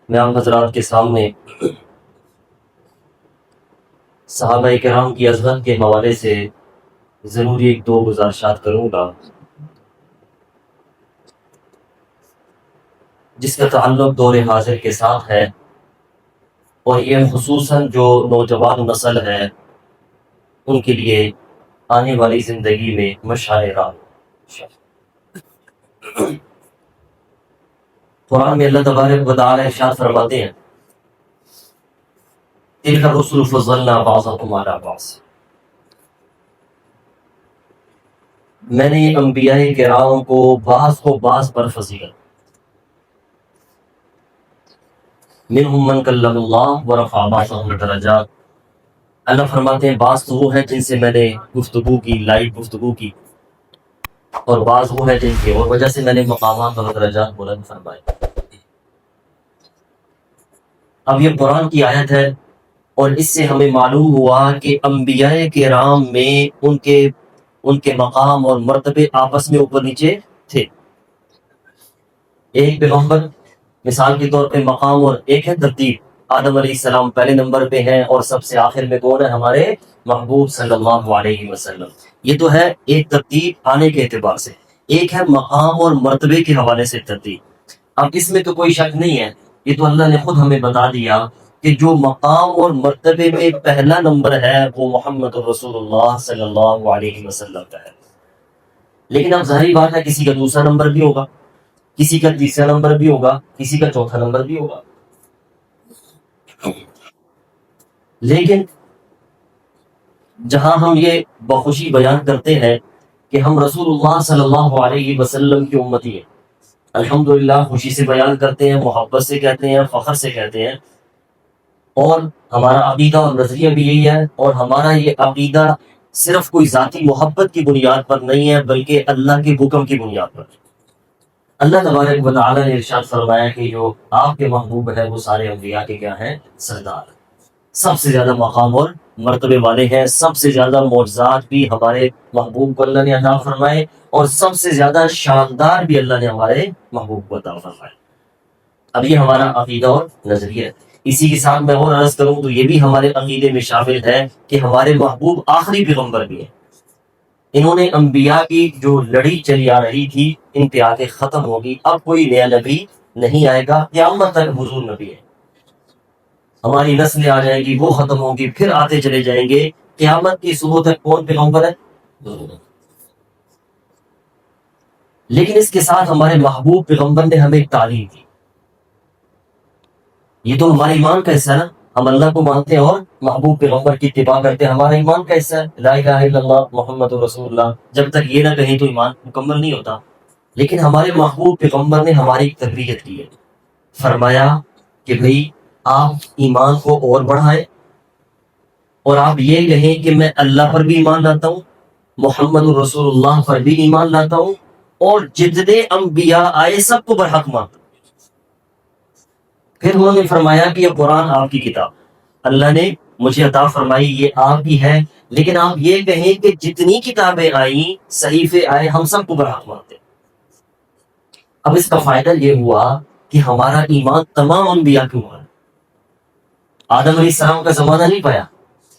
میں آپ حضرات کے سامنے صحابہ کرام کی عظمت کے حوالے سے ضروری ایک دو گزارشات کروں گا جس کا تعلق دور حاضر کے ساتھ ہے، اور یہ خصوصاً جو نوجوان نسل ہے ان کے لیے آنے والی زندگی میں مشعل راہ۔ قرآن میں اللہ تبارک و تعالی ارشاد فرماتے ہیں تلک الرسل فضلنا بعضهم علی بعض، میں نے انبیاء کرام کو بعض پر فضیلت، منہم من کلم اللہ ورفع بعضهم درجات، اللہ فرماتے ہیں بعض تو وہ ہیں جن سے میں نے گفتگو کی، لائٹ گفتگو کی، اور بعض وہ ہیں جن کی اور وجہ سے میں نے مقامات اور درجات بلند فرمائے۔ اب یہ قرآن کی آیت ہے، اور اس سے ہمیں معلوم ہوا کہ انبیاء کرام میں ان کے مقام اور مرتبے آپس میں اوپر نیچے تھے۔ ایک پیغمبر مثال کے طور پہ مقام اور ایک ہے ترتیب، آدم علیہ السلام پہلے نمبر پہ ہیں، اور سب سے آخر میں کون ہے؟ ہمارے محبوب صلی اللہ علیہ وسلم۔ یہ تو ہے ایک ترتیب آنے کے اعتبار سے، ایک ہے مقام اور مرتبے کے حوالے سے ترتیب۔ اب اس میں تو کوئی شک نہیں ہے، یہ تو اللہ نے خود ہمیں بتا دیا کہ جو مقام اور مرتبے میں پہلا نمبر ہے وہ محمد رسول اللہ صلی اللہ علیہ وسلم کا ہے۔ لیکن اب ظاہری بات ہے کسی کا دوسرا نمبر بھی ہوگا، کسی کا تیسرا نمبر بھی ہوگا، کسی کا چوتھا نمبر بھی ہوگا۔ لیکن جہاں ہم یہ بخوشی بیان کرتے ہیں کہ ہم رسول اللہ صلی اللہ علیہ وسلم کی امتی ہیں، الحمدللہ خوشی سے بیان کرتے ہیں، محبت سے کہتے ہیں، فخر سے کہتے ہیں، اور ہمارا عقیدہ اور نظریہ بھی یہی ہے، اور ہمارا یہ عقیدہ صرف کوئی ذاتی محبت کی بنیاد پر نہیں ہے بلکہ اللہ کے حکم کی بنیاد پر۔ اللہ تبارک و تعالی نے ارشاد فرمایا کہ جو آپ کے محبوب ہے وہ سارے انبیاء کے کیا ہیں؟ سردار، سب سے زیادہ مقام اور مرتبے والے ہیں، سب سے زیادہ معجزات بھی ہمارے محبوب کو اللہ نے عطا فرمائے، اور سب سے زیادہ شاندار بھی اللہ نے ہمارے محبوب کو عطا فرمائے۔ اب یہ ہمارا عقیدہ اور نظریہ ہے۔ اسی کے ساتھ میں اور عرض کروں تو یہ بھی ہمارے عقیدے میں شامل ہے کہ ہمارے محبوب آخری پیغمبر بھی ہیں۔ انہوں نے انبیاء کی جو لڑی چلی آ رہی تھی ان پہ آ کے ختم ہوگی، اب کوئی نیا نبی نہیں آئے گا، قیامت تک حضور نبی ہے۔ ہماری نسلیں آ جائیں گی، وہ ختم ہوں گی، پھر آتے چلے جائیں گے، قیامت کی صبح تک کون پیغمبر ہے؟ لیکن اس کے ساتھ ہمارے محبوب پیغمبر نے ہمیں ایک تعلیم دی، یہ تو ہمارے ایمان کا حصہ ہے نا، ہم اللہ کو مانتے ہیں اور محبوب پیغمبر کی اتباع کرتے ہیں، ہمارا ایمان کا حصہ ہے، لا الہ الا اللہ محمد رسول اللہ، جب تک یہ نہ کہیں تو ایمان مکمل نہیں ہوتا۔ لیکن ہمارے محبوب پیغمبر نے ہماری ایک تربیت کی ہے، فرمایا کہ بھئی آپ ایمان کو اور بڑھائیں، اور آپ یہ کہیں کہ میں اللہ پر بھی ایمان لاتا ہوں، محمد رسول اللہ پر بھی ایمان لاتا ہوں، اور جتنے انبیاء آئے سب کو برحق مانتا ہوں۔ پھر انہوں نے فرمایا کہ یہ قرآن آپ کی کتاب اللہ نے مجھے عطا فرمائی، یہ آپ کی ہے، لیکن آپ یہ کہیں کہ جتنی کتابیں آئیں، صحیفے آئے، ہم سب کو برحق مانتے ہیں۔ اب اس کا فائدہ یہ ہوا کہ ہمارا ایمان تمام انبیاء کے اوپر ہے۔ آدم علیہ السلام کا زمانہ نہیں پایا،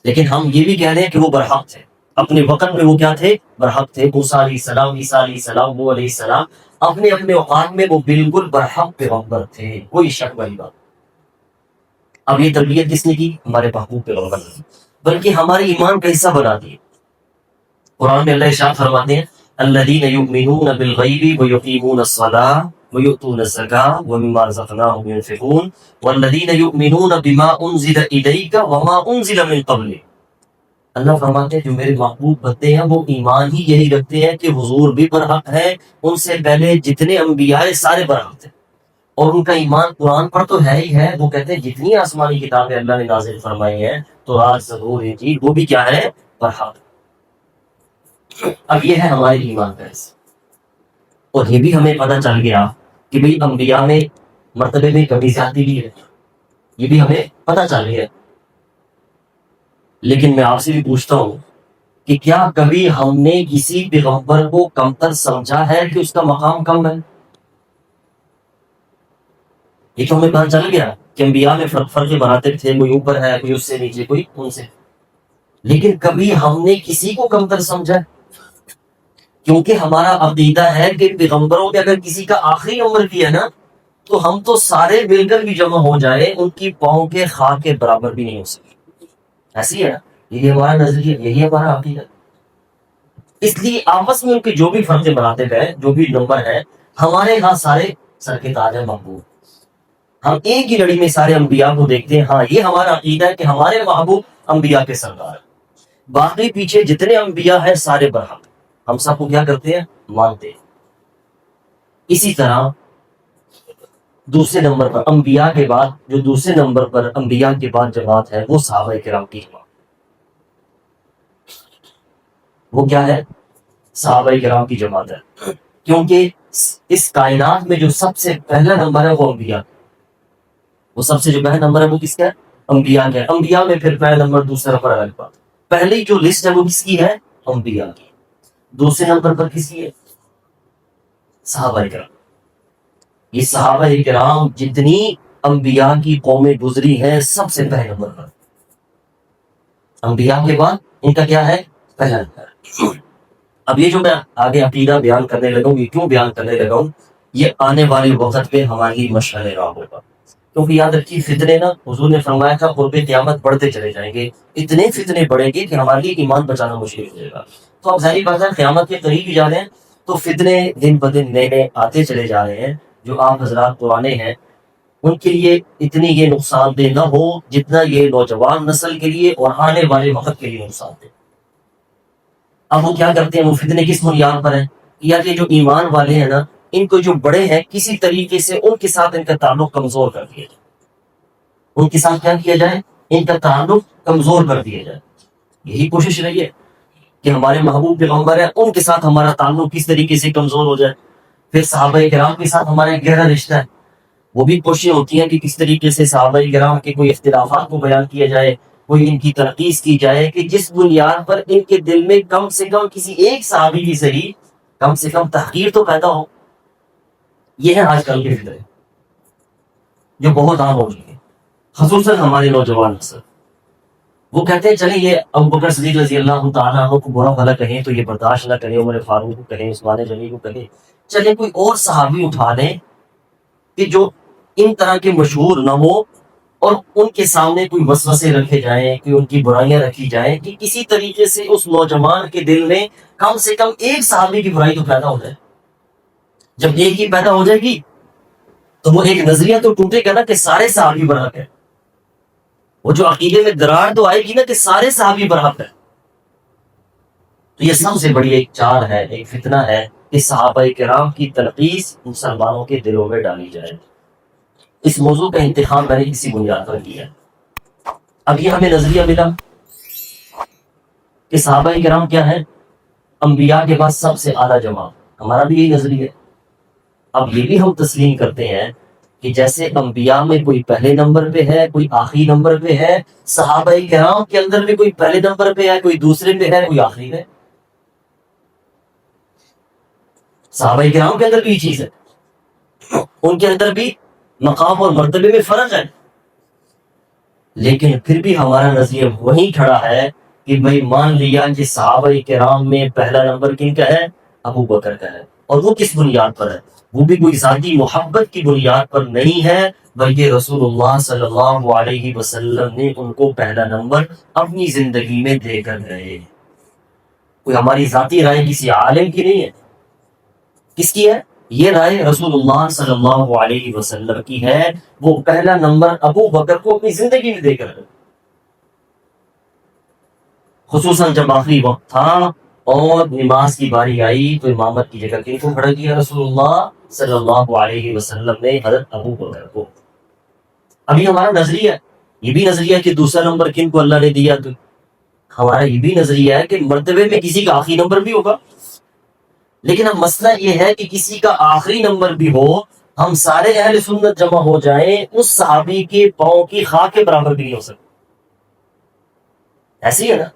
لیکن ہم یہ بھی کہہ رہے ہیں کہ وہ برحق تھے، اپنے وقت میں وہ کیا تھے؟ برحق تھے۔ موسیٰ علیہ السلام، عیسیٰ علیہ السلام، وہ علیہ السلام، اپنے اپنے اوقات میں وہ بالکل برحق پیغمبر تھے، کوئی شک والی بات۔ اب یہ تربیت کس نے کی؟ ہمارے محبوب پیغمبر نے، بلکہ ہمارے ایمان کا حصہ بنا دیے۔ قرآن میں اللہ ارشاد فرماتے ہیں الذین یؤمنون بالغیب ویقیمون الصلاۃ ویؤتون الزکاۃ ومما رزقناہم ینفقون والذین یؤمنون بما انزل الیک وما انزل من قبلک، اللہ فرماتے ہیں جو میرے محبوب بندے ہیں وہ ایمان ہی یہی رکھتے ہیں کہ حضور بھی برحق ہے، ان سے پہلے جتنے انبیاء سارے برحق تھے، اور ان کا ایمان قرآن پر تو ہے ہی ہے۔ وہ کہتے ہیں جتنی آسمانی کتابیں اللہ نے نازل فرمائی ہیں تو آج زبور انجیل وہ بھی کیا ہے؟ برحق۔ اب یہ ہے ہمارے ایمان کا حصہ، اور یہ بھی ہمیں پتہ چل گیا کہ بھئی انبیاء میں مرتبے میں کمی زیادتی بھی ہے، یہ بھی ہمیں پتہ چل گیا۔ لیکن میں آپ سے بھی پوچھتا ہوں کہ کیا کبھی ہم نے کسی پیغمبر کو کمتر سمجھا ہے کہ اس کا مقام کم ہے؟ یہ تو ہمیں پتہ چل گیا کہ انبیاء میں فرق مراتب تھے، کوئی اوپر ہے، کوئی اس سے نیچے، کوئی ان سے. لیکن کبھی ہم نے کسی کو کمتر سمجھا؟ کیونکہ ہمارا عقیدہ ہے کہ پیغمبروں کے اگر کسی کا آخری نمبر بھی ہے نا تو ہم تو سارے مل کر بھی جمع ہو جائے ان کی پاؤں کے خاک کے برابر بھی نہیں ہو سکے. ایسی ہے نا، یہی ہمارا نظریہ، یہی ہمارا عقیدہ. اس لیے آپس میں ان کے جو بھی فرق مراتب ہے، جو بھی نمبر ہے، ہمارے ہاں سارے سر کے تاج ہیں، محبوب. ہم ایک ہی لڑی میں سارے انبیاء کو دیکھتے ہیں. ہاں یہ ہمارا عقیدہ ہے کہ ہمارے محبوب انبیاء کے سردار ہیں. باقی پیچھے جتنے انبیاء ہیں سارے برحق، ہم سب کو کیا کرتے ہیں؟ مانتے ہیں. اسی طرح دوسرے نمبر پر انبیاء کے بعد جو دوسرے نمبر پر انبیاء کے بعد جماعت ہے وہ صحابہ کرام کی جماعت. وہ کیا ہے؟ صحابہ کرام کی جماعت ہے. کیونکہ اس کائنات میں جو سب سے پہلا نمبر ہے وہ انبیاء. وہ سب سے جو پہلا نمبر ہے وہ کس کا ہے؟ انبیاء کا ہے. انبیاء میں پھر پہلا نمبر دوسرا نمبر الگ بات. پہلی جو لسٹ ہے وہ کس کی ہے؟ انبیاء کی. دوسرے نمبر پر کس کی ہے؟ صحابہ کرام. یہ صحابہ کرام جتنی انبیاء کی قومیں گزری ہیں سب سے پہلے نمبر پر. انبیاء کے بعد ان کا کیا ہے؟ پہلا نمبر. اب یہ جو میں آگے عقیدہ بیان کرنے لگا ہوں، یہ کیوں بیان کرنے لگا ہوں؟ یہ آنے والے وقت پہ ہماری مشعل راہ ہوگا. کیونکہ یاد رکھیے فتنے نا، حضور نے فرمایا تھا قرب قیامت بڑھتے چلے جائیں گے. اتنے فتنے بڑھیں گے کہ ہمارے لیے ایمان بچانا مشکل ہو جائے گا. تو اب ظاہری بات ہے قیامت کے قریب ہی جا رہے ہیں تو فتنے دن بدن نئے نئے آتے چلے جا رہے ہیں. جو آپ حضرات پرانے ہیں ان کے لیے اتنی یہ نقصان دہ نہ ہو جتنا یہ نوجوان نسل کے لیے اور آنے والے وقت کے لیے نقصان دہ. اب وہ کیا کرتے ہیں؟ وہ فتنے کس بنیاد پر ہیں؟ یا کہ جو ایمان والے ہیں نا ان کو جو بڑے ہیں کسی طریقے سے ان کے ساتھ ان کا تعلق کمزور کر دیا جائے. ان کے ساتھ کیا کیا جائے؟ ان کا تعلق کمزور کر دیا جائے. یہی کوشش رہی ہے کہ ہمارے محبوب پیغمبر ہیں ان کے ساتھ ہمارا تعلق کس طریقے سے کمزور ہو جائے. پھر صحابہ کرام کے ساتھ ہمارا ایک گہرا رشتہ ہے. وہ بھی کوششیں ہوتی ہیں کہ کس طریقے سے صحابہ کرام کے کوئی اختلافات کو بیان کیا جائے، کوئی ان کی تنقید کی جائے کہ جس بنیاد پر ان کے دل میں کم سے کم کسی ایک صحابی کی صحیح کم سے کم تحقیر تو پیدا ہو. یہ ہے آج کل کے فتنے جو بہت عام ہو چکے ہیں، خصوصاً ہمارے نوجوان نسل. وہ کہتے ہیں چلیں یہ ابو بکر صدیق رضی اللہ تعالیٰ عنہ کو برا بھلا کہیں تو یہ برداشت نہ کریں، عمر فاروق کو کہیں، عثمان غنی کو کہیں، چلیں کوئی اور صحابی اٹھا لیں کہ جو ان طرح کے مشہور نہ ہو اور ان کے سامنے کوئی وسوسے رکھے جائیں، کوئی ان کی برائیاں رکھی جائیں کہ کسی طریقے سے اس نوجوان کے دل میں کم سے کم ایک صحابی کی برائی تو پیدا ہو جائے. جب ایک ہی پیدا ہو جائے گی تو وہ ایک نظریہ تو ٹوٹے گا نا کہ سارے صحابی برحق ہیں. وہ جو عقیدے میں دراڑ تو آئے گی نا کہ سارے صحابی برحق ہیں. تو یہ سب سے بڑی ایک چال ہے، ایک فتنہ ہے کہ صحابہ کرام کی تنقیص مسلمانوں کے دلوں میں ڈالی جائے. اس موضوع کا انتخاب میں نے اسی بنیاد پر کیا. اب یہ ہمیں نظریہ ملا کہ صحابہ کرام کیا ہے؟ انبیاء کے بعد سب سے اعلیٰ جماعت. ہمارا بھی یہی نظریہ ہے. اب یہ بھی ہم تسلیم کرتے ہیں کہ جیسے انبیاء میں کوئی پہلے نمبر پہ ہے، کوئی آخری نمبر پہ ہے، صحابہ کرام کے اندر بھی کوئی پہلے نمبر پہ ہے، کوئی دوسرے پہ ہے، کوئی آخری پہ. صحابہ کرام کے اندر بھی یہ چیز ہے، ان کے اندر بھی مقام اور مرتبے میں فرق ہے. لیکن پھر بھی ہمارا نظریہ وہی کھڑا ہے کہ بھائی مان لیا کہ صحابہ کرام میں پہلا نمبر کن کا ہے؟ ابو بکر کا ہے. اور وہ کس بنیاد پر ہے؟ وہ بھی کوئی ذاتی محبت کی بنیاد پر نہیں ہے بلکہ رسول اللہ صلی اللہ علیہ وسلم نے ان کو پہلا نمبر اپنی زندگی میں دے کر گئے. کوئی ہماری ذاتی رائے کسی عالم کی نہیں ہے. کس کی ہے؟ یہ رائے رسول اللہ صلی اللہ علیہ وسلم کی ہے. وہ پہلا نمبر ابو بکر کو اپنی زندگی میں دے کر گئے، خصوصاً جب آخری وقت تھا اور نماز کی باری آئی تو امامت کی جگہ کن کو کھڑا کیا؟ رسول اللہ صلی اللہ علیہ وسلم نے حضرت ابو بکر کو. ابھی ہمارا نظریہ یہ بھی نظریہ کہ دوسرا نمبر کن کو اللہ نے دیا. تو ہمارا یہ بھی نظریہ ہے کہ مرتبے میں کسی کا آخری نمبر بھی ہوگا. لیکن اب مسئلہ یہ ہے کہ کسی کا آخری نمبر بھی ہو، ہم سارے اہل سنت جمع ہو جائیں اس صحابی کے پاؤں کی خاک کے برابر بھی نہیں ہو سکتے. ایسی ہے نا.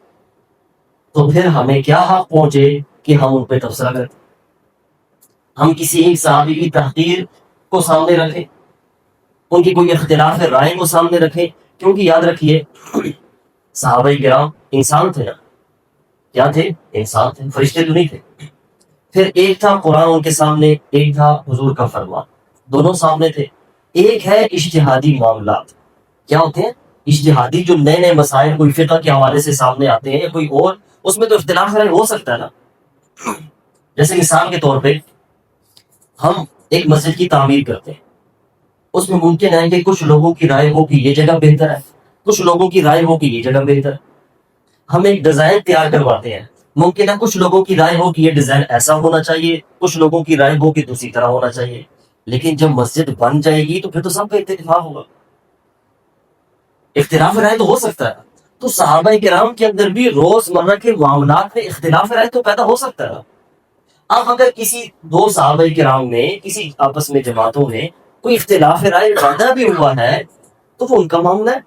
تو پھر ہمیں کیا حق پہنچے کہ ہم ان پہ تبصرہ کریں، ہم کسی ایک صحابی کی تحقیر کو سامنے رکھیں، ان کی کوئی اختلاف رائے کو سامنے رکھیں، کیونکہ یاد رکھیے صحابہ کرام انسان تھے نا، کیا تھے؟ انسان تھے، فرشتے تو نہیں تھے۔ پھر ایک تھا قرآن ان کے سامنے، ایک تھا حضور کا فرمان، دونوں سامنے تھے۔ ایک ہے اجتہادی معاملات، کیا ہوتے ہیں؟ اجتہادی، جو نئے نئے مسائل کوئی فقہ کے حوالے سے سامنے آتے ہیں یا کوئی اور، اس میں تو اختلاف رائے ہو سکتا ہے نا۔ جیسے مثال کے طور پہ ہم ایک مسجد کی تعمیر کرتے ہیں، اس میں ممکن ہے کہ کچھ لوگوں کی رائے ہو کہ یہ جگہ بہتر ہے، کچھ لوگوں کی رائے ہو کہ یہ جگہ بہتر ہے۔ ہم ایک ڈیزائن تیار کرواتے ہیں، ممکن ہے کچھ لوگوں کی رائے ہو کہ یہ ڈیزائن ایسا ہونا چاہیے، کچھ لوگوں کی رائے ہو کہ دوسری طرح ہونا چاہیے، لیکن جب مسجد بن جائے گی تو پھر تو سب کا اتفاق ہوگا۔ اختلاف رائے تو ہو سکتا ہے، تو صحابہ کرام کے اندر بھی روزمرہ کے معاملات میں اختلاف رائے تو پیدا ہو سکتا ہے۔ اب اگر کسی دو صحابہ کرام میں کسی آپس میں جماعتوں میں کوئی اختلاف رائے پیدا بھی ہوا ہے تو وہ ان کا معاملہ ہے،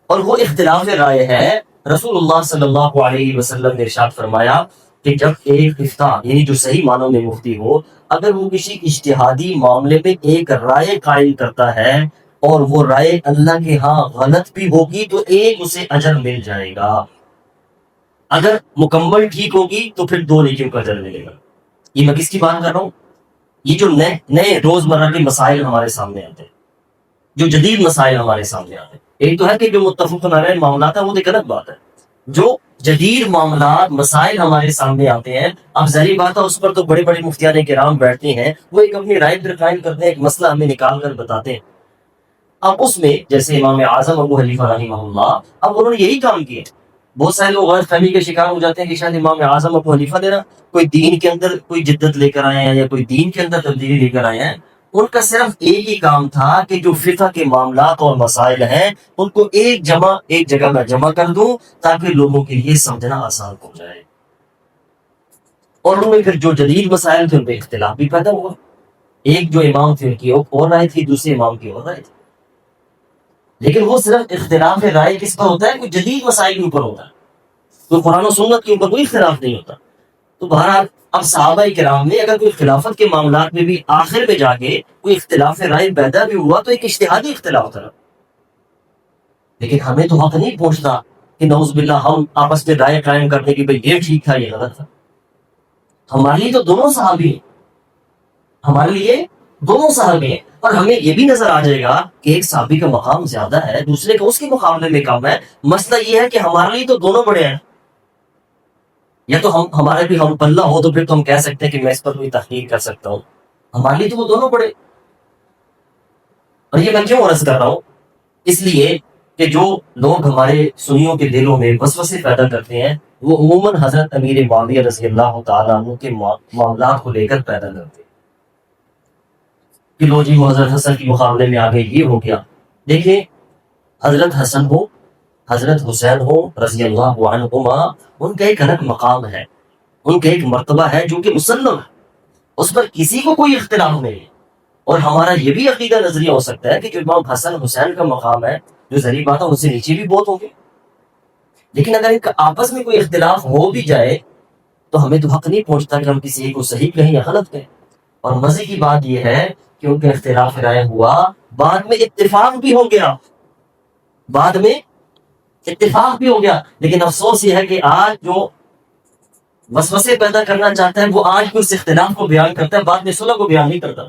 اور وہ اختلاف رائے ہے رسول اللہ صلی اللہ علیہ وسلم نے ارشاد فرمایا کہ جب ایک افتاء یعنی جو صحیح معنوں میں مفتی ہو، اگر وہ کسی اجتہادی معاملے میں ایک رائے قائم کرتا ہے اور وہ رائے اللہ کے ہاں غلط بھی ہوگی تو ایک اسے اجر مل جائے گا، اگر مکمل ٹھیک ہوگی تو پھر 2 نیکیوں کا اجر ملے گا۔ یہ میں کس کی بات کر رہا ہوں؟ یہ جو نئے روزمرہ کے مسائل ہمارے سامنے آتے ہیں، جو جدید مسائل ہمارے سامنے آتے ہیں، ایک تو ہے کہ جو متفق علیہ معاملات ہیں وہ ایک الگ بات ہے، جو جدید معاملات مسائل ہمارے سامنے آتے ہیں، اب ظاہری بات ہے اس پر تو بڑے بڑے مفتیان کرام بیٹھتے ہیں، وہ ایک اپنی رائے پھر قائم کرتے ہیں، ایک مسئلہ ہمیں نکال کر بتاتے ہیں۔ اب اس میں جیسے امام اعظم ابو حنیفہ رحمہ اللہ، اب انہوں نے یہی کام کیا۔ بہت سارے لوگ غلط فہمی کے شکار ہو جاتے ہیں کہ شاید امام اعظم ابو حنیفہ نے نا کوئی دین کے اندر کوئی جدت لے کر آئے ہیں یا کوئی دین کے اندر تبدیلی لے کر آئے ہیں۔ ان کا صرف ایک ہی کام تھا کہ جو فقہ کے معاملات اور مسائل ہیں ان کو ایک جگہ میں جمع کر دوں تاکہ لوگوں کے لیے سمجھنا آسان ہو جائے، اور ان میں پھر جو جدید مسائل تھے ان پہ اختلاف بھی پیدا ہوا۔ ایک جو امام تھے ان کی اور رائے تھی، دوسرے امام کی اور رائے تھی، لیکن وہ صرف اختلاف رائے کس پر ہوتا ہے؟ کوئی جدید مسائل کے اوپر ہوتا ہے، کوئی قرآن و سنت کے اوپر کوئی اختلاف نہیں ہوتا۔ تو بہرحال اب صحابہ کرام میں اگر کوئی خلافت کے معاملات میں بھی آخر میں جا کے کوئی اختلاف رائے پیدا بھی ہوا تو ایک اجتہادی اختلاف تھا، لیکن ہمیں تو حق نہیں پہنچتا کہ نعوذ باللہ ہم آپس میں رائے قائم کرنے کی بھئی یہ ٹھیک تھا یہ غلط تھا۔ ہمارے لیے تو دونوں صحابی ہیں، ہمارے لیے دونوں صحابی ہیں، اور ہمیں یہ بھی نظر آ جائے گا کہ ایک صحابی کا مقام زیادہ ہے، دوسرے کا اس کے مقابلے میں کم ہے۔ مسئلہ یہ ہے کہ ہمارے لیے تو دونوں بڑے ہیں، یا تو ہمارے بھی ہم پلہ ہو تو پھر تو ہم کہہ سکتے ہیں کہ میں اس پر کوئی تحقیق کر سکتا ہوں، ہمارے لیے تو وہ دونوں بڑے۔ اور یہ میں کیوں عرض کر رہا ہوں؟ اس لیے کہ جو لوگ ہمارے سنیوں کے دلوں میں وسوسے پیدا کرتے ہیں وہ عموماً حضرت امیر معاویہ رضی اللہ تعالیٰ عنہ کے معاملات کو لے کر پیدا کرتے ہیں کہ لو جی وہ حضرت حسن کے مقابلے میں آگے یہ ہو گیا۔ دیکھیں، حضرت حسن ہو حضرت حسین ہو رضی اللہ عنہما، ان کا ایک الگ مقام ہے، ان کا ایک مرتبہ ہے جو کہ مسلم ہے، اس پر کسی کو کوئی اختلاف نہیں ہے۔ اور ہمارا یہ بھی عقیدہ نظریہ ہو سکتا ہے کہ جو امام حسن حسین کا مقام ہے، جو ذریعہ بات ہے ان سے نیچے بھی بہت ہوں گے، لیکن اگر ان کا آپس میں کوئی اختلاف ہو بھی جائے تو ہمیں تو حق نہیں پہنچتا کہ ہم کسی ایک کو صحیح کہیں یا غلط کہیں۔ اور مزے کی بات یہ ہے کہ ان کا اختلاف رائے ہوا، بعد میں اتفاق بھی ہو گیا، بعد میں اتفاق بھی ہو گیا، لیکن افسوس یہ ہے کہ آج جو وسوسے پیدا کرنا چاہتا ہے وہ آج بھی اس اختلاف کو بیان کرتا ہے، بعد میں صلح کو بیان نہیں کرتا۔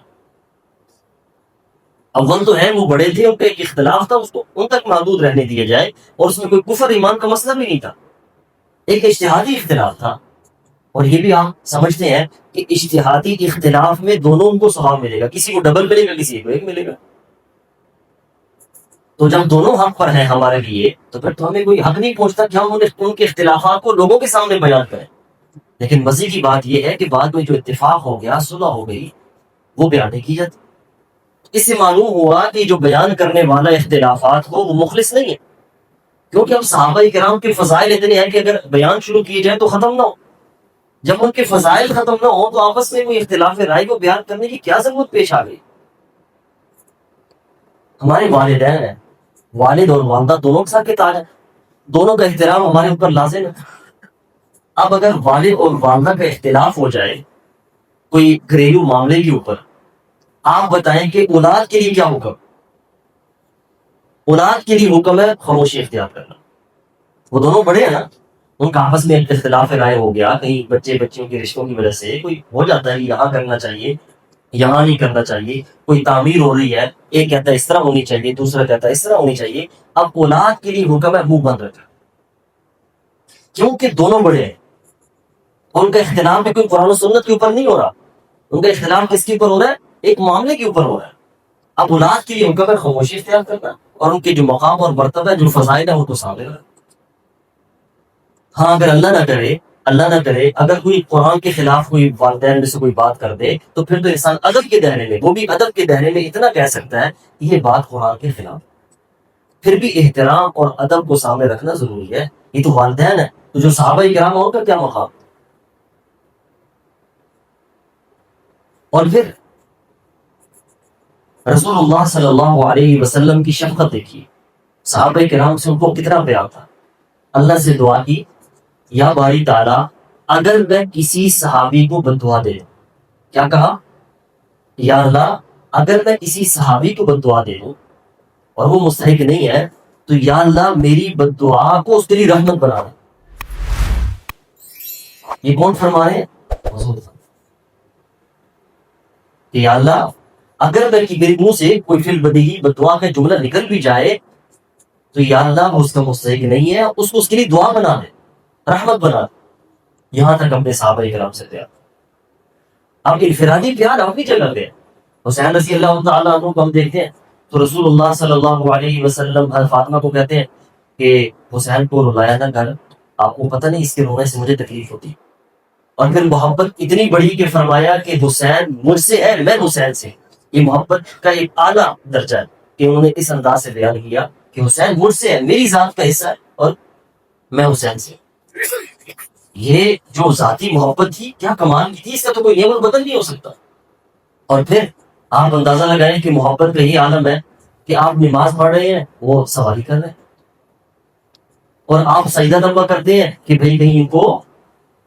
اول تو ہے وہ بڑے تھے، ان کا ایک اختلاف تھا، اس کو ان تک محدود رہنے دیا جائے، اور اس میں کوئی کفر ایمان کا مسئلہ بھی نہیں تھا، ایک اجتہادی اختلاف تھا۔ اور یہ بھی آپ سمجھتے ہیں کہ اجتہادی اختلاف میں دونوں کو ثواب ملے گا، کسی کو ڈبل ملے گا، کسی کو ایک ملے گا۔ تو جب دونوں حق پر ہیں ہمارے لیے تو پھر تو ہمیں کوئی حق نہیں پہنچتا کہ ہم ان کے اختلافات کو لوگوں کے سامنے بیان کریں۔ لیکن مزے کی بات یہ ہے کہ بعد میں جو اتفاق ہو گیا، صلح ہو گئی، وہ بیان نہیں کی جاتی۔ اس سے معلوم ہوا کہ جو بیان کرنے والا اختلافات ہو وہ مخلص نہیں ہے، کیونکہ اب صحابہ کرام کے فضائل اتنے ہیں کہ اگر بیان شروع کیے جائیں تو ختم نہ ہو۔ جب ان کے فضائل ختم نہ ہو تو آپس میں کوئی اختلاف رائے کو بیان کرنے کی کیا ضرورت پیش آ گئی؟ ہمارے والدین ہیں، والد اور والدہ دونوں کے ساتھ تاج ہے، دونوں کا احترام ہمارے اوپر لازم ہے۔ اب اگر والد اور والدہ کا اختلاف ہو جائے کوئی گھریلو معاملے کے اوپر، آپ بتائیں کہ اولاد کے لیے کیا حکم؟ اولاد کے لیے حکم ہے خاموشی اختیار کرنا. وہ دونوں بڑے ہیں نا, ان کا آپس میں اختلاف رائے ہو گیا, کہیں بچے بچیوں کے رشتوں کی وجہ سے کوئی ہو جاتا ہے یہاں کرنا چاہیے یہاں نہیں کرنا چاہیے, کوئی تعمیر ہو رہی ہے, ایک کہتا ہے اس طرح ہونی چاہیے, دوسرا کہتا ہے اس طرح ہونی چاہیے. اب اولاد کے لیے حکم ہے منہ بند رکھنا, کیونکہ دونوں بڑے ہیں. ان کا اختلاف ہے کوئی قرآن و سنت کے اوپر نہیں ہو رہا, ان کا اختلاف کس کے اوپر ہو رہا ہے, ایک معاملے کے اوپر ہو رہا ہے. اب اولاد کے لیے حکم ہے خاموشی اختیار کرنا, اور ان کے جو مقام اور مرتبہ ہے, جو فضائل ہے, وہ تو سامنے رکھنا. ہاں اگر اللہ نہ کرے اگر کوئی قرآن کے خلاف کوئی والدین میں سے کوئی بات کر دے, تو پھر تو انسان ادب کے دائرے میں, وہ بھی ادب کے دائرے میں اتنا کہہ سکتا ہے کہ یہ بات قرآن کے خلاف. پھر بھی احترام اور ادب کو سامنے رکھنا ضروری ہے. یہ تو والدین ہے, تو جو صحابہ کرام ہو کا کیا مقام. اور پھر رسول اللہ صلی اللہ علیہ وسلم کی شفقت دیکھیے, صحابہ کرام سے ان کو کتنا پیار تھا. اللہ سے دعا کی, یا باری تعالیٰ اگر میں کسی صحابی کو بد دعا دے دوں, کیا کہا, یا اللہ اگر میں کسی صحابی کو بد دعا دے دوں اور وہ مستحق نہیں ہے, تو یا اللہ میری بد دعا کو اس کے لیے رحمت بنا دے. یہ کون فرما رہے ہیں, حضور. کہ یا اللہ اگر میرے منہ سے کوئی فی البدیہی بد دعا کا جملہ نکل بھی جائے, تو یا اللہ وہ اس کا مستحق نہیں ہے, اس کو اس کے لیے دعا بنا دے, رحمت بنا دے. یہاں تک اپنے صحابہ کرام سے پیار. اب انفرادی پیار اپنی جگہ پہ ہے. حسین رضی اللہ تعالیٰ عنہ کو ہم دیکھتے ہیں تو رسول اللہ صلی اللہ علیہ وسلم فاطمہ کو کہتے ہیں کہ حسین کو رلایا نہ کر, آپ کو پتہ نہیں اس کے رونے سے مجھے تکلیف ہوتی. اور پھر محبت اتنی بڑی کہ فرمایا کہ حسین مجھ سے ہے, میں حسین سے. یہ محبت کا ایک اعلیٰ درجہ ہے کہ انہوں نے اس انداز سے بیان کیا کہ حسین مجھ سے ہے, میری ذات کا حصہ ہے, اور میں حسین سے. یہ جو ذاتی محبت تھی کیا کمال کی تھی, اس کا تو کوئی نعمت بدل نہیں ہو سکتا. اور پھر آپ اندازہ لگائیں کہ محبت کا یہ عالم ہے کہ آپ نماز پڑھ رہے ہیں, وہ سواری کر رہے ہیں, اور آپ سجدہ دمبا کرتے ہیں کہ بھئی کہیں ان کو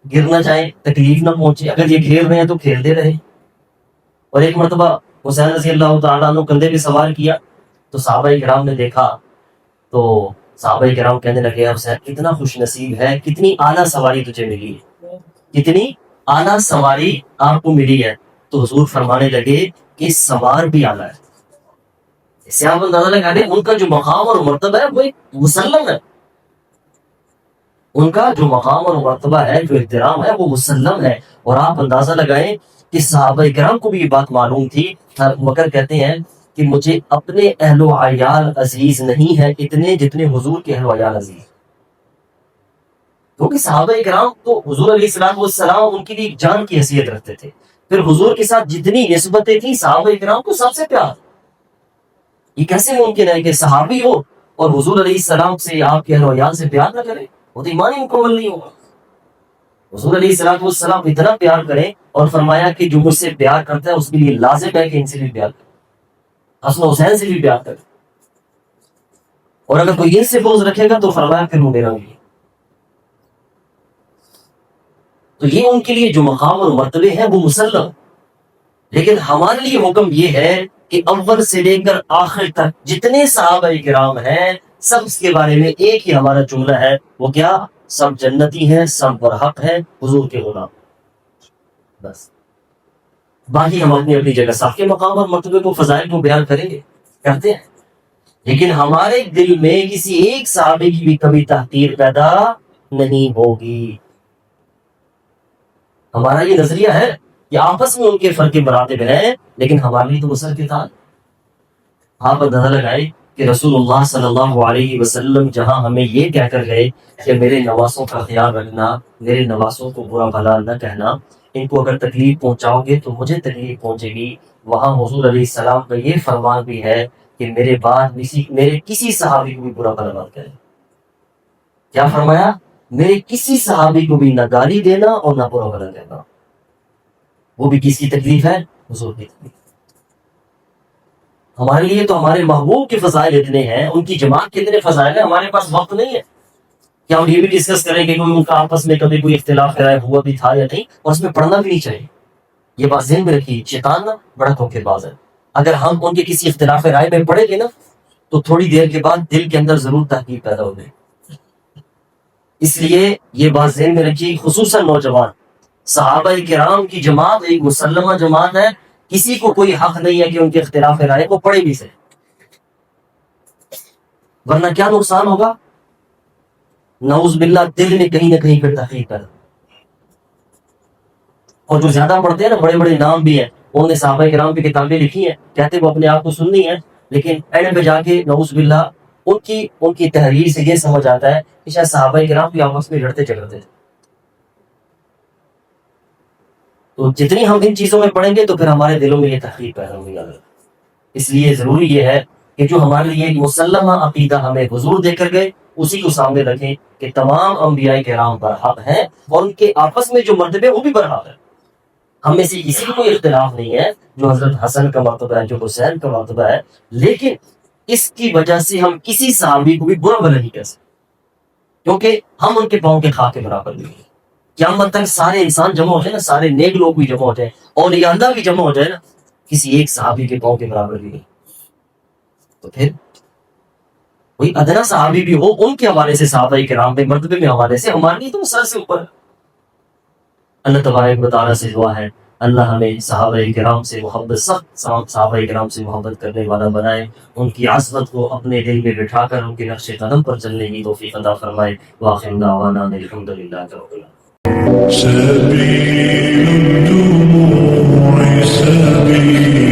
گرنا چاہے, تکلیف نہ پہنچے, اگر یہ کھیل رہے ہیں تو کھیلتے رہے. اور ایک مرتبہ حسین رضی اللہ تعالیٰ عنہ کندھے پہ سوار کیا تو صحابہ کرام نے دیکھا, تو صحابہ کرام کہنے لگے حسین کتنا خوش نصیب ہے, کتنی اعلیٰ سواری تجھے ملی ہے, کتنی اعلیٰ سواری آپ کو ملی ہے. تو حضور فرمانے لگے کہ سوار بھی اعلیٰ ہے. اس سے آپ اندازہ لگا دیں ان کا جو مقام اور مرتبہ ہے وہ ایک مسلم ہے. ان کا جو مقام اور مرتبہ ہے, جو احترام ہے, وہ مسلم ہے. اور آپ اندازہ لگائیں کہ صحابہ کرام کو بھی یہ بات معلوم تھی. بکر کہتے ہیں کہ مجھے اپنے اہل و عیال عزیز نہیں ہے اتنے جتنے حضور کے اہل و عیال عزیز. کیونکہ صحابہ کرام تو حضور علیہ السلام والسلام ان کے لیے جان کی حیثیت رکھتے تھے. پھر حضور کے ساتھ جتنی نسبتیں تھیں صحابہ کرام کو سب سے پیار. یہ کیسے ممکن ہے کہ صحابی ہو اور حضور علیہ السلام سے, آپ کے اہل و عیال سے پیار نہ کرے؟ وہ تو ایمان ہی مکمل نہیں ہوگا. حضور علیہ السلام والسلام اتنا پیار کریں اور فرمایا کہ جو مجھ سے پیار کرتا ہے اس کے لیے لازم ہے کہ ان سے بھی پیار کرے, حسن حسین سے بھی پیار کرے, اور اگر کوئی ان سے بغض رکھے گا تو فرمایا پھر وہ میرا نہیں. تو یہ ان کے لیے جو مقام اور مرتبے ہیں وہ مسلم. لیکن ہمارے لیے حکم یہ ہے کہ اول سے لے کر آخر تک جتنے صحابہ کرام ہیں سب اس کے بارے میں ایک ہی ہمارا جملہ ہے, وہ کیا, سب جنتی ہیں, سب برحق ہیں, حضور کے غلام. بس باقی ہم اپنی اپنی جگہ سب کے مقام اور مرتبے کو, فضائل کو بیان کریں گے, کرتے ہیں, لیکن ہمارے دل میں کسی ایک صحابی کی بھی کبھی تحقیر پیدا نہیں ہوگی. ہمارا یہ نظریہ ہے کہ آپس میں ان کے فرق مراتب ہیں, لیکن ہمارے لیے تو مسل کے تھا. آپ اندازہ لگائیں کہ رسول اللہ صلی اللہ علیہ وسلم جہاں ہمیں یہ کہہ کر گئے کہ میرے نواسوں کا خیال رکھنا, میرے نواسوں کو برا بھلا نہ کہنا, ان کو اگر تکلیف پہنچاؤ گے تو مجھے تکلیف پہنچے گی, وہاں حضور علیہ السلام کا یہ فرمان بھی ہے کہ میرے بعد میرے کسی صحابی کو بھی برا بھلا مت کریں. کیا فرمایا, میرے کسی صحابی کو بھی نہ گالی دینا اور نہ برا بھلا کہنا. وہ بھی کس کی تکلیف ہے, حضور کی تکلیف. ہمارے لیے تو ہمارے محبوب کے فضائل اتنے ہیں, ان کی جماعت کے اتنے فضائل ہیں, ہمارے پاس وقت نہیں ہے کہ ہم یہ بھی ڈسکس کریں کہ ان کا آپس میں کبھی کوئی اختلاف رائے ہوا بھی تھا یا نہیں, اور اس میں پڑھنا بھی نہیں چاہیے. یہ بات ذہن میں رکھیے, شیطان نا بڑا دھوکے باز ہے. اگر ہم ان کے کسی اختلاف رائے میں پڑھیں گے نا تو تھوڑی دیر کے بعد دل کے اندر ضرور تحقیق پیدا ہو گئی. اس لیے یہ بات ذہن میں رکھیے، خصوصاً نوجوان، صحابہ کرام کی جماعت ایک مسلمہ جماعت ہے، کسی کو کوئی حق نہیں ہے کہ ان کے اختلاف رائے کو پڑھے بھی سے، ورنہ کیا نقصان ہوگا؟ نعوذ باللہ دل میں کہیں نہ کہیں پھر تحقیق کر. اور جو زیادہ پڑھتے ہیں نا، بڑے بڑے نام بھی ہیں، انہوں نے صحابہ کرام کی کتابیں لکھی ہیں، کہتے وہ اپنے آپ کو سننی ہیں، لیکن اینڈ پہ جا کے نعوذ باللہ ان کی تحریر سے یہ سمجھ آتا ہے کہ شاید صحابہ کرام بھی آپس میں لڑتے جھگڑتے تھے. تو جتنی ہم ان چیزوں میں پڑھیں گے تو پھر ہمارے دلوں میں یہ تحقیق پیدا ہوگی. اس لیے ضروری یہ ہے کہ جو ہمارے لیے ایک مسلمہ عقیدہ ہمیں حضور دے کر گئے اسی کو سامنے رکھیں کہ تمام انبیاء کرام برحق ہیں اور ان کے آپس میں جو مرتبے وہ بھی برحق ہے. ہم میں سے کسی کو کوئی اختلاف نہیں ہے، جو حضرت حسن کا مرتبہ ہے، جو حسین کا مرتبہ ہے، لیکن اس کی وجہ سے ہم کسی صحابی کو بھی برا بھلا نہیں کہہ سکتے، کیونکہ ہم ان کے پاؤں کے خاک کے برابر نہیں ہیں. قیامت تک سارے انسان جمع ہو جائے نا، سارے نیک لوگ بھی جمع ہو جائیں اور یہ اللہ بھی جمع ہو جائے نا، کسی ایک صحابی کے پاؤں کے برابر بھی نہیں. تو پھر کوئی ادنا صحابی بھی ہو، ان کے حوالے سے صحابہ کرام کے مرتبے میں حوالے سے ہمارے لیے تو سر سے اوپر. اللہ تبارک و تعالیٰ سے دعا ہے اللہ ہمیں صحابہ کرام سے محبت، سخت صحابہ کرام سے محبت کرنے والا بنائے، ان کی عظمت کو اپنے دل میں بٹھا کر ان کے نقش قدم پر چلنے کی توفیق عطا فرمائے. وآخر دعوانا الحمدللہ رب العالمین. سبيل الدموع سبيل